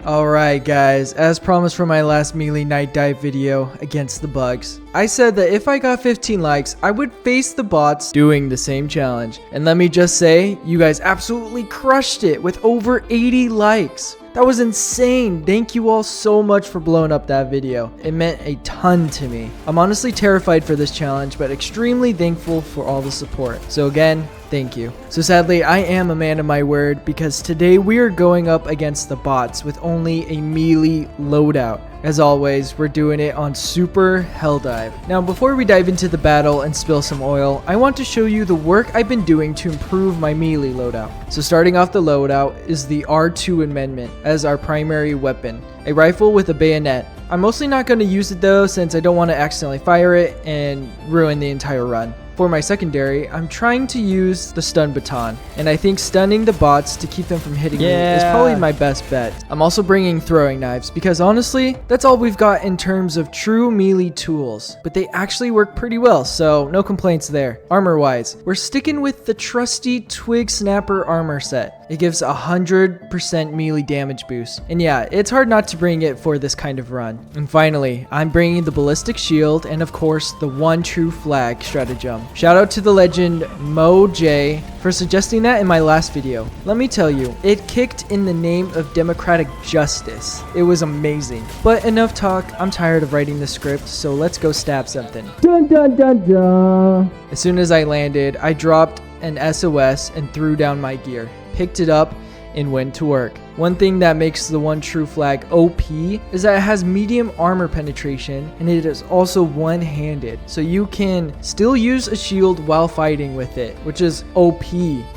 Alright guys, as promised from my last melee Knightdive video against the bugs, I said that if I got 15 likes, I would face the bots doing the same challenge. And let me just say, you guys absolutely crushed it with over 80 likes. That was insane. Thank you all so much for blowing up that video. It meant a ton to me. I'm honestly terrified for this challenge, but extremely thankful for all the support. So again, thank you. So sadly, I am a man of my word because today we are going up against the bots with only a melee loadout. As always, we're doing it on Super Helldivers. Now, before we dive into the battle and spill some oil, I want to show you the work I've been doing to improve my melee loadout. So starting off the loadout is the R2 amendment as our primary weapon, a rifle with a bayonet. I'm mostly not going to use it though since I don't want to accidentally fire it and ruin the entire run. For my secondary, I'm trying to use the stun baton, and I think stunning the bots to keep them from hitting me is probably my best bet. I'm also bringing throwing knives because honestly, that's all we've got in terms of true melee tools, but they actually work pretty well, so no complaints there. Armor wise, we're sticking with the trusty Twig Snapper armor set. It gives 100% melee damage boost, and yeah, it's hard not to bring it for this kind of run. And finally, I'm bringing the ballistic shield and of course the one true flag stratagem. Shout out to the legend Mo J for suggesting that in my last video. Let me tell you, it kicked in the name of democratic justice. It was amazing. But enough talk, I'm tired of writing the script, so let's go stab something. Dun dun dun dun! As soon as I landed, I dropped an SOS and threw down my gear, picked it up, and went to work. One thing that makes the one true flag OP is that it has medium armor penetration and it is also one-handed, so you can still use a shield while fighting with it, which is OP.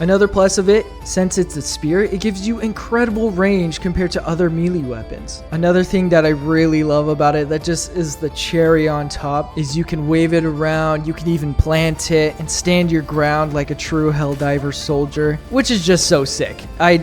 Another plus of it, since it's a spear, it gives you incredible range compared to other melee weapons. Another thing that I really love about it that just is the cherry on top is you can wave it around, you can even plant it and stand your ground like a true Helldiver soldier, which is just so sick. I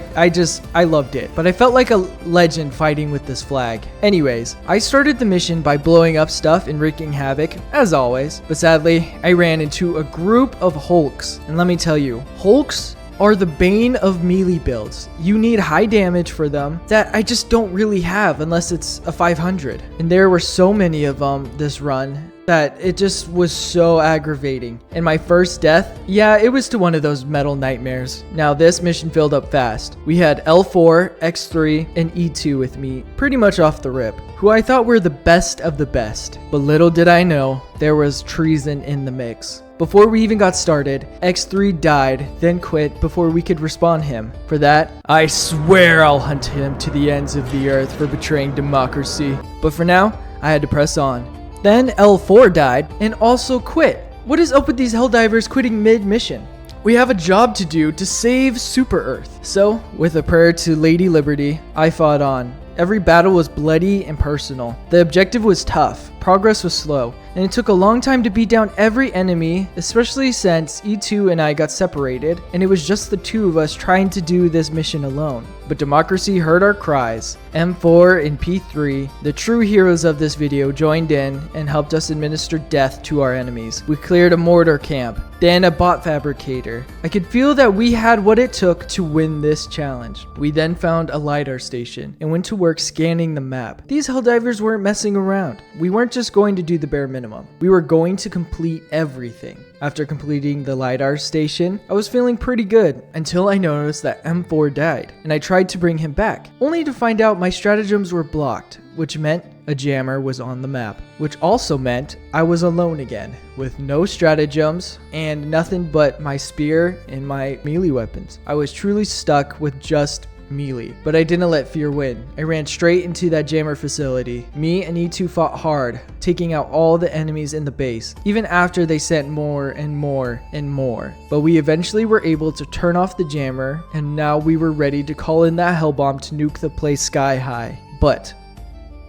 loved it. But I felt like a legend fighting with this flag. Anyways, I started the mission by blowing up stuff and wreaking havoc, as always. But sadly, I ran into a group of Hulks. And let me tell you, Hulks are the bane of melee builds. You need high damage for them that I just don't really have unless it's a 500. And there were so many of them this run that it just was so aggravating. And my first death, yeah, it was to one of those metal nightmares. Now this mission filled up fast. We had L4, X3, and E2 with me pretty much off the rip, who I thought were the best of the best. But little did I know, there was treason in the mix. Before we even got started, X3 died, then quit before we could respawn him. For that, I swear I'll hunt him to the ends of the earth for betraying democracy. But for now, I had to press on. Then L4 died and also quit. What is up with these Helldivers quitting mid-mission? We have a job to do to save Super Earth. So, with a prayer to Lady Liberty, I fought on. Every battle was bloody and personal. The objective was tough, progress was slow, and it took a long time to beat down every enemy, especially since E2 and I got separated, and it was just the two of us trying to do this mission alone. But democracy heard our cries. M4 and P3, the true heroes of this video, joined in and helped us administer death to our enemies. We cleared a mortar camp, then a bot fabricator. I could feel that we had what it took to win this challenge. We then found a LiDAR station and went to work scanning the map. These Helldivers weren't messing around. We weren't just going to do the bare minimum. We were going to complete everything. After completing the LiDAR station, I was feeling pretty good until I noticed that M4 died, and I tried to bring him back, only to find out my stratagems were blocked, which meant a jammer was on the map, which also meant I was alone again, with no stratagems and nothing but my spear and my melee weapons. I was truly stuck with just melee, but I didn't let fear win. I ran straight into that jammer facility. Me and E2 fought hard, taking out all the enemies in the base, even after they sent more and more and more. But we eventually were able to turn off the jammer, and now we were ready to call in that hell bomb to nuke the place sky high. But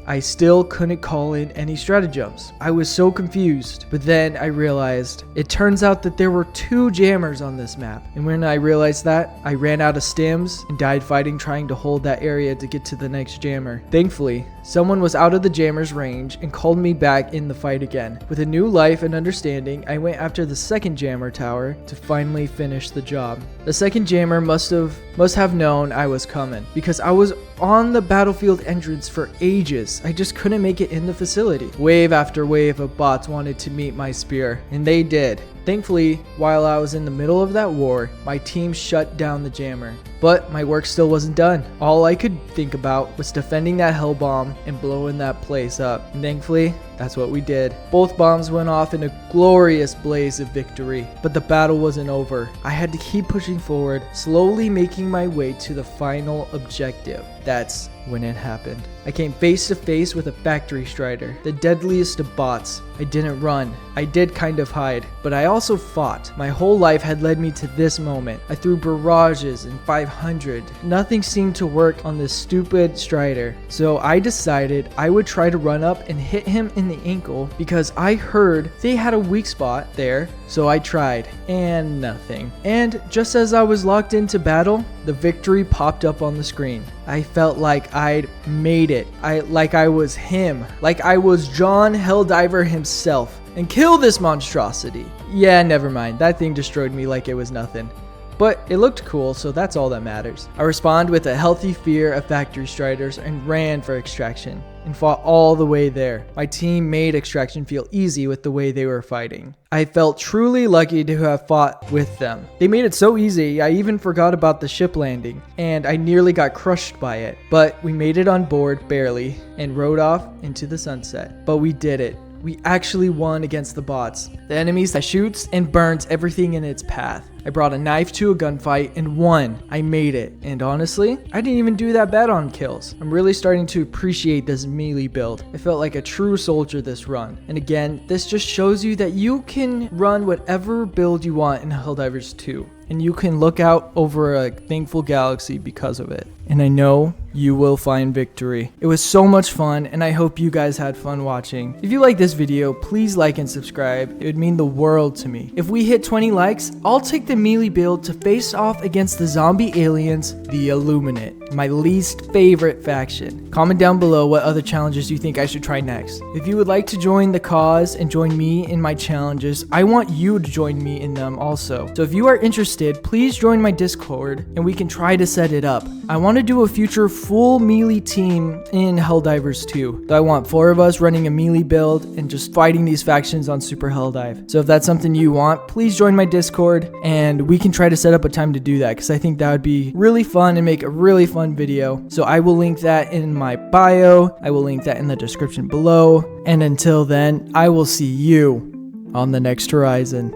I still couldn't call in any stratagems. I was so confused, but then I realized it turns out that there were 2 jammers on this map. And when I realized that, I ran out of stims and died fighting trying to hold that area to get to the next jammer. Thankfully, someone was out of the jammer's range and called me back in the fight again. With a new life and understanding, I went after the second jammer tower to finally finish the job. The second jammer must have known I was coming, because I was on the battlefield entrance for ages. I just couldn't make it in the facility. Wave after wave of bots wanted to meet my spear, and they did. Thankfully, while I was in the middle of that war, my team shut down the jammer. But my work still wasn't done. All I could think about was defending that hell bomb and blowing that place up. And thankfully, that's what we did. Both bombs went off in a glorious blaze of victory, but the battle wasn't over. I had to keep pushing forward, slowly making my way to the final objective. That's when it happened. I came face to face with a factory strider, the deadliest of bots. I didn't run. I did kind of hide, but I also fought. My whole life had led me to this moment. I threw barrages and 500. Nothing seemed to work on this stupid strider, so I decided I would try to run up and hit him in the ankle because I heard they had a weak spot there, so I tried, and nothing. And just as I was locked into battle, the victory popped up on the screen. I felt like I'd made it. Like I was him. Like I was John Helldiver himself. And kill this monstrosity. Yeah, never mind. That thing destroyed me like it was nothing. But it looked cool, so that's all that matters. I responded with a healthy fear of factory striders and ran for extraction and fought all the way there. My team made extraction feel easy with the way they were fighting. I felt truly lucky to have fought with them. They made it so easy, I even forgot about the ship landing, and I nearly got crushed by it. But we made it on board, barely, and rode off into the sunset. But we did it. We actually won against the bots, the enemies that shoots and burns everything in its path. I brought a knife to a gunfight and won. I made it. And honestly, I didn't even do that bad on kills. I'm really starting to appreciate this melee build. I felt like a true soldier this run. And again, this just shows you that you can run whatever build you want in Helldivers 2. And you can look out over a thankful galaxy because of it. And I know you will find victory. It was so much fun, and I hope you guys had fun watching. If you like this video, please like and subscribe. It would mean the world to me. If we hit 20 likes, I'll take the melee build to face off against the zombie aliens, the Illuminate, my least favorite faction. Comment down below what other challenges you think I should try next. If you would like to join the cause and join me in my challenges, I want you to join me in them also. So if you are interested, please join my Discord and we can try to set it up. I want to do a future full melee team in Helldivers 2. So I want 4 of us running a melee build and just fighting these factions on Superhellidive. So if that's something you want, please join my Discord and we can try to set up a time to do that because I think that would be really fun and make a really fun video. So I will link that in my bio. I will link that in the description below. And until then, I will see you on the next horizon.